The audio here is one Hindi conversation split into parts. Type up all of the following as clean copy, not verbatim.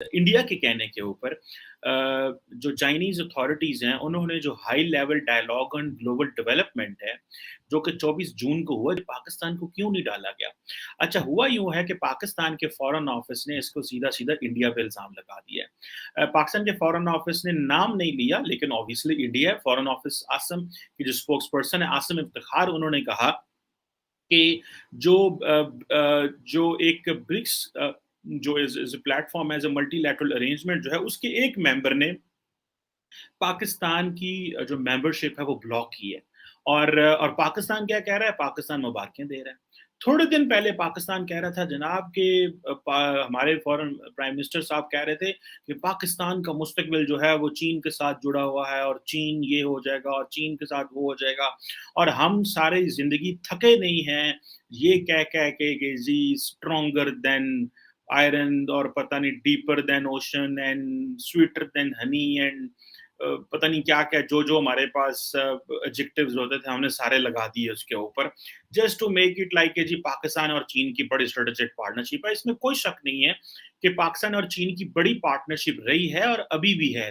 इंडिया के कहने के ऊपर जो चाइनीज़ अथॉरिटीज़ हैं, उन्होंने जो high level dialogue on global development है, जो कि 24 जून को हुआ, पाकिस्तान को क्यों नहीं डाला गया? अच्छा, हुआ यूँ है कि पाकिस्तान के फ़ॉरेन ऑफ़िस ने इसको सीधा-सीधा इंडिया पे इल्ज़ाम लगा दिया है। पाकिस्तान के फ़ॉरेन ऑफ़िस ने नाम नहीं लिया, लेकिन ऑब्वियसली इंडिया है। फ़ॉरेन ऑफ़िस आसिम की जो स्पोक्स पर्सन है, आसिम इफ्तिखार, उन्होंने कहा कि जो एक ब्रिक्स जो is a platform as a multilateral arrangement जो है, उसके एक मेंबर ने पाकिस्तान की जो मेंबरशिप है वो ब्लॉक की है। और पाकिस्तान क्या कह रहा है? पाकिस्तान मुबारकें दे रहा है। थोड़े दिन पहले पाकिस्तान कह रहा था जनाब कि हमारे फॉरेन प्राइम मिनिस्टर साहब कह रहे थे कि पाकिस्तान का मुस्तकबिल जो है वो चीन के साथ जुड़ा हुआ है और चीन ये हो जाएगा और चीन के साथ वो हो जाएगा और हम सारी ज़िंदगी थके नहीं हैं, ये कह के जी स्ट्रॉन्गर देन आयरन और पता नहीं deeper than ocean and sweeter than honey and पता नहीं क्या-क्या जो-जो हमारे पास एडजेक्टिव्स होते थे, हमने सारे लगा दिए उसके ऊपर, just to make it like कि जी पाकिस्तान और चीन की बड़ी स्ट्रेटेजिक पार्टनरशिप है। इसमें कोई शक नहीं है कि पाकिस्तान और चीन की बड़ी पार्टनरशिप रही है और अभी भी है।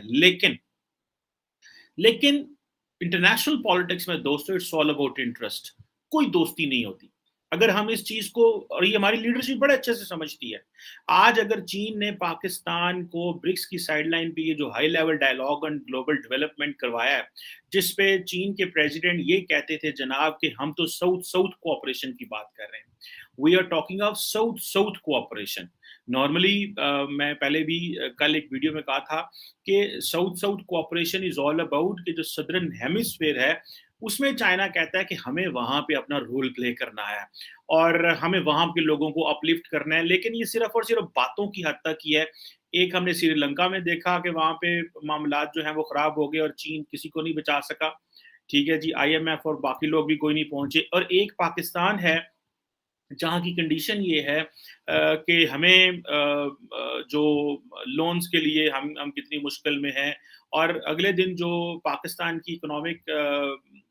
लेकिन इंटरनेशनल पॉलिटिक्स में दोस्तों इट्स ऑल अबाउट इंटरेस्ट। कोई दोस्ती नहीं होती। अगर हम इस चीज़ को और ये हमारी लीडरशिप बड़े अच्छे से समझती है। आज अगर चीन ने पाकिस्तान को ब्रिक्स की साइडलाइन पे ये जो high level dialogue on global development करवाया है, जिस पे चीन के प्रेसिडेंट ये कहते थे जनाब कि हम तो साउथ साउथ कोऑपरेशन की बात कर रहे हैं। We are talking of south south cooperation. Normally मैं पहले भी कल एक वीडियो में कहा था कि south south cooperation is all about कि जो सदर्न हेमिस्फीयर है उसमें चाइना कहता है कि हमें वहां पे अपना रोल प्ले करना है और हमें वहां के लोगों को अपलिफ्ट करना है, लेकिन ये सिर्फ और सिर्फ बातों की हद तक ही है। एक हमने श्रीलंका में देखा कि वहां पे मामलात जो हैं वो खराब हो गए और चीन किसी को नहीं बचा सका। ठीक है जी, आईएमएफ और बाकी लोग भी कोई नहीं पहुंचे। और एक पाकिस्तान है जहाँ की कंडीशन ये है कि हमें जो लोन्स के लिए हम कितनी मुश्किल में हैं। और अगले दिन जो पाकिस्तान की इकोनॉमिक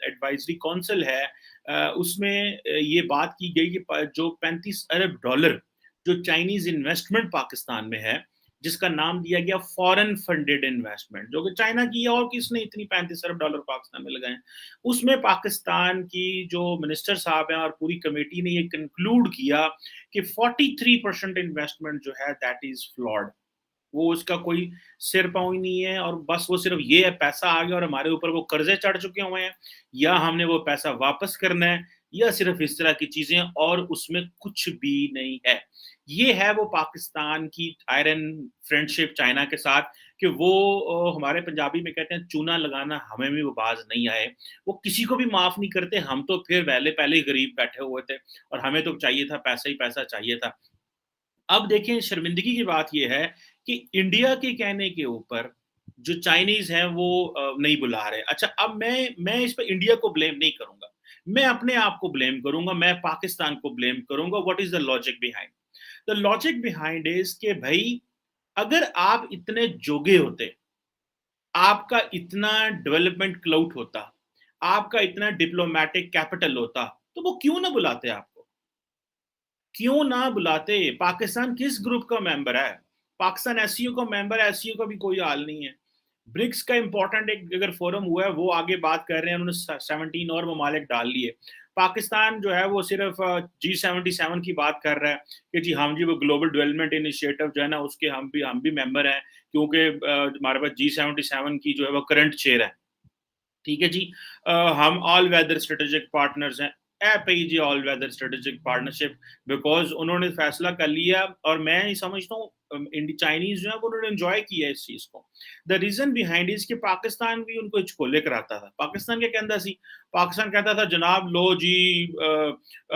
एडवाइजरी काउंसिल है उसमें ये बात की गई कि जो 35 अरब डॉलर जो चाइनीज इन्वेस्टमेंट पाकिस्तान में है, जिसका नाम दिया गया फॉरेन फंडेड इन्वेस्टमेंट, जो कि चाइना की है और किसने इतनी 35 अरब डॉलर पाकिस्तान में लगाए, उसमें पाकिस्तान की जो मिनिस्टर साहब हैं और पूरी कमेटी ने ये कंक्लूड किया कि 43% इन्वेस्टमेंट जो है दैट इज फ्लॉड। वो उसका कोई सिर पाँव ही नहीं है और बस वो सिर्फ ये है पैसा आ गया और हमारे ऊपर वो कर्जे चढ़ चुके हुए हैं, या हमने वो पैसा वापस करना है, या सिर्फ इस तरह की चीजें और उसमें कुछ भी नहीं है। ये है वो पाकिस्तान की आयरन फ्रेंडशिप चाइना के साथ कि वो हमारे पंजाबी में कहते हैं चूना लगाना हमें भी वो बाज नहीं आए। वो किसी को भी माफ नहीं करते, हम तो फिर पहले ही गरीब बैठे हुए थे और हमें तो चाहिए था पैसा ही पैसा चाहिए था। अब देखें शर्मिंदगी की बात ये है कि इंडिया के कहने के ऊपर जो चाइनीज हैं वो नहीं बुला रहे। अच्छा, अब मैं इस पे इंडिया को ब्लेम नहीं करूंगा, मैं अपने आप को ब्लेम करूंगा, मैं पाकिस्तान को ब्लेम करूंगा। What is the logic behind? The logic behind is के भाई, अगर आप इतने जोगे होते, आपका इतना डेवलपमेंट क्लाउट होता, आपका इतना डिप्लोमेटिक कैपिटल होता, तो वो क्यों ना बुलाते आपको? क्यों ना बुलाते? पाकिस्तान किस ग्रुप का मेंबर है? पाकिस्तान एससीओ का मेंबर है, एससीओ का भी कोई हाल नहीं है। ब्रिक्स का इंपॉर्टेंट एक अगर फोरम हुआ है, वो आगे बात कर रहे हैं, उन्होंने 17 और ममालिक डाल लिए। पाकिस्तान जो है वो सिर्फ G77 की बात कर रहा है कि जी हम जी वो ग्लोबल डेवलपमेंट इनिशिएटिव जो है ना उसके हम भी मेंबर हैं, क्योंकि हमारे पास G77 की जो है वो करंट चेयर है। ठीक है जी। हम ऑल वेदर स्ट्रेटेजिक पार्टनर्स हैं। जी all weather strategic partnership, because उन्होंने फैसला कर लिया और मैं ये समझता हूँ चाइनीज जो है वो उन्होंने एंजॉय किया इस चीज को। द रीजन बिहाइंड इज कि पाकिस्तान भी उनको हिचकोले कराता था। पाकिस्तान क्या कहता सी? पाकिस्तान कहता था जनाब लो जी,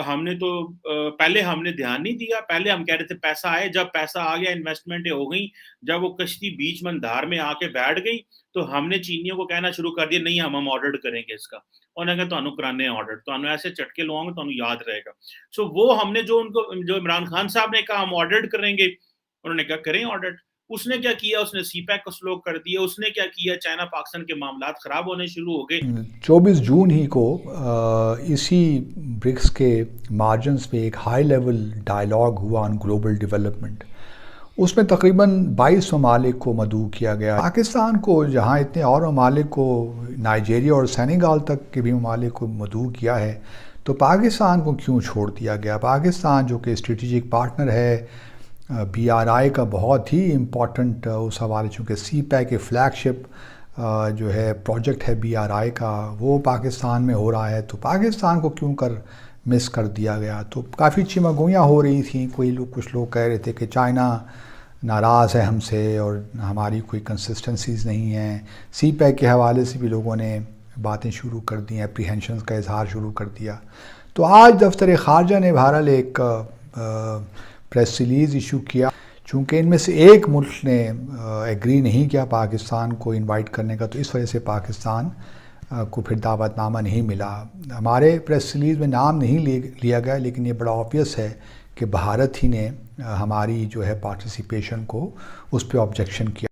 हमने तो पहले हमने ध्यान नहीं दिया, पहले हम कह रहे थे पैसा आए, जब पैसा आ गया इन्वेस्टमेंट हो गई, जब वो कश्ती बीच मंदार में आके बैठ गई तो हमने चीनियों को कहना शुरू कर दिया नहीं हम ऑर्डर करेंगे इसका। उन्होंने कहा ਤੁਹਾਨੂੰ कराने ऑर्डर, तो ऐसे चटके लवाऊंगा तो याद रहेगा। सो वो हमने जो उनको जो इमरान खान साहब ने कहा हम ऑर्डर करेंगे, उन्होंने कहा करें ऑर्डर। उसने क्या किया? उसने सीपैक को स्लो कर दिया। उसने क्या किया? चाइना पाकिस्तान के मामलात खराब होने शुरू हो गए। 24 जून ही को इसी ब्रिक्स के मार्जिन्स पे एक हाई लेवल डायलॉग हुआ ऑन ग्लोबल डेवलपमेंट। उसमें तकरीबन 22 ममालिक को मदऊ किया गया। पाकिस्तान को जहाँ इतने और ममालिक को, नाइजीरिया और सेनेगल तक के भी ममालिक को मदऊ किया है, तो पाकिस्तान को क्यों छोड़ दिया गया? पाकिस्तान जो कि स्ट्रेटेजिक पार्टनर है, BRI का बहुत ही इम्पॉर्टेंट उस हवाले, चूँकि CPEC के फ्लैगशिप जो है प्रोजेक्ट है BRI का, वो पाकिस्तान में हो रहा है, तो पाकिस्तान को क्यों मिस कर दिया गया? तो काफ़ी चिमगोइयाँ हो रही थी। कुछ लोग कह रहे थे कि चाइना नाराज़ है हमसे और हमारी कोई कंसिस्टेंसीज़ नहीं हैं। CPEC के हवाले से भी लोगों ने बातें शुरू कर दी, एप्रीहेंशंस का इजहार शुरू कर दिया। तो आज दफ्तर ख़ारजा ने बहरहाल एक प्रेस रिलीज़ इशू किया। चूँकि इनमें से एक मुल्क ने एग्री नहीं किया पाकिस्तान को इनवाइट करने का, तो इस वजह से पाकिस्तान को फिर दावतनामा नहीं मिला। हमारे प्रेस रिलीज़ में नाम नहीं लिया गया, लेकिन ये बड़ा ऑब्वियस है कि भारत ही ने हमारी जो है पार्टिसिपेशन को उस पर ऑब्जेक्शन किया।